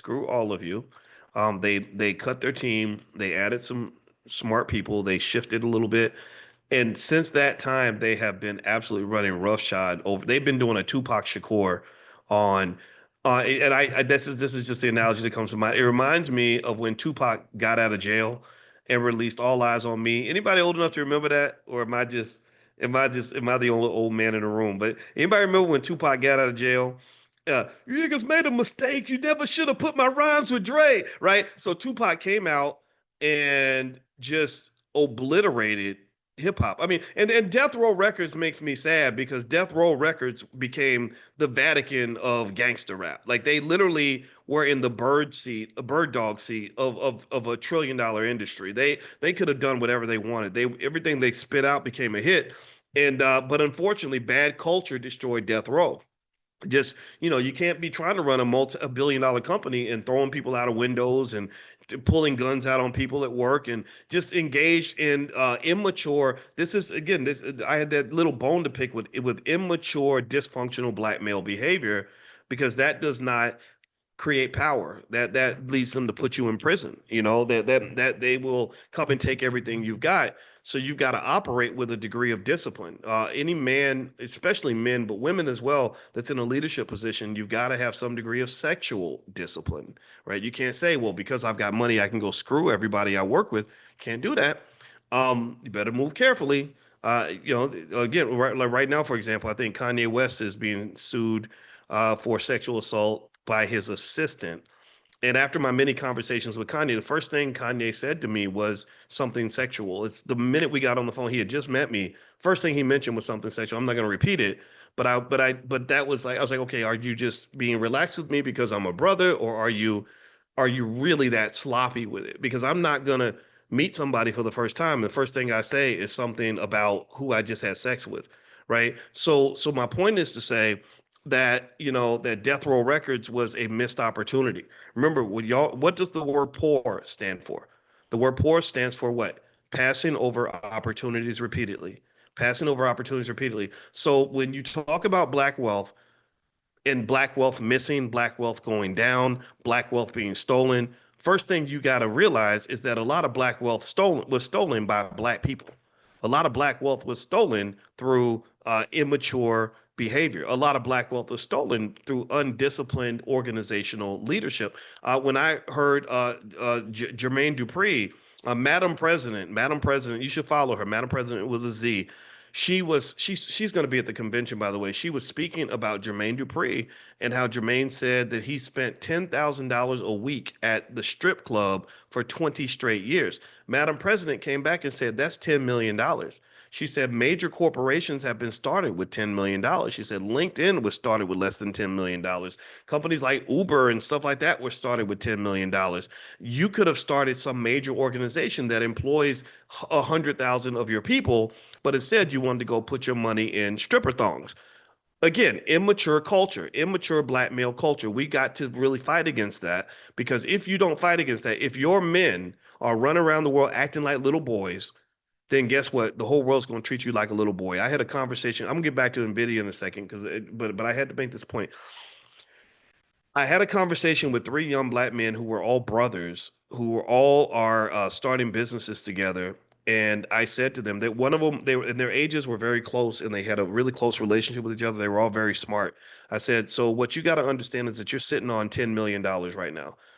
screw all of you. They cut their team. They added some smart people. They shifted a little bit. And since that time, they have been absolutely running roughshod over. They've been doing a Tupac Shakur on, and this is just the analogy that comes to mind. It reminds me of when Tupac got out of jail and released All Eyes on Me. Anybody old enough to remember that, or am I the only old man in the room? But anybody remember when Tupac got out of jail? You niggas made a mistake. You never should have put my rhymes with Dre, right? So Tupac came out and just obliterated hip hop. I mean, and Death Row Records makes me sad because Death Row Records became the Vatican of gangster rap. Like they literally were in the bird dog seat of $1 trillion industry. They could have done whatever they wanted. Everything they spit out became a hit. And but unfortunately, bad culture destroyed Death Row. Just, you can't be trying to run a billion-dollar company and throwing people out of windows and pulling guns out on people at work and just engaged in immature. This is again, this I had that little bone to pick with immature, dysfunctional black male behavior because that does not create power. That leads them to put you in prison. That they will come and take everything you've got. So you've got to operate with a degree of discipline. Any man, especially men, but women as well, that's in a leadership position, you've got to have some degree of sexual discipline, right? You can't say, well, because I've got money, I can go screw everybody I work with. Can't do that. You better move carefully. Again, right now, for example, I think Kanye West is being sued for sexual assault by his assistant. And after my many conversations with Kanye, the first thing Kanye said to me was something sexual. It's the minute we got on the phone, he had just met me. First thing he mentioned was something sexual. I'm not going to repeat it, but that was like, I was like, okay, are you just being relaxed with me because I'm a brother, or are you really that sloppy with it? Because I'm not going to meet somebody for the first time. The first thing I say is something about who I just had sex with, right? So my point is to say that that Death Row Records was a missed opportunity. Remember, what does the word poor stand for? The word poor stands for what? Passing over opportunities repeatedly. Passing over opportunities repeatedly. So when you talk about black wealth and black wealth missing, black wealth going down, black wealth being stolen, first thing you got to realize is that a lot of black wealth was stolen by black people. A lot of black wealth was stolen through immature behavior. A lot of black wealth was stolen through undisciplined organizational leadership. When I heard Jermaine Dupri, Madam President, you should follow her, Madam President with a Z. She's going to be at the convention, by the way. She was speaking about Jermaine Dupri and how Jermaine said that he spent $10,000 a week at the strip club for 20 straight years. Madam President came back and said that's $10 million. She said major corporations have been started with $10 million. She said LinkedIn was started with less than $10 million. Companies like Uber and stuff like that were started with $10 million. You could have started some major organization that employs 100,000 of your people, but instead you wanted to go put your money in stripper thongs. Again, immature culture, immature black male culture. We got to really fight against that, because if you don't fight against that, if your men are running around the world acting like little boys, then guess what? The whole world's going to treat you like a little boy. I had a conversation. I'm gonna get back to Nvidia in a second, but I had to make this point. I had a conversation with three young black men who were all brothers, who were all are starting businesses together. And I said to them that one of them, they were, and their ages were very close, and they had a really close relationship with each other. They were all very smart. I said, so what you got to understand is that you're sitting on $10 million right now.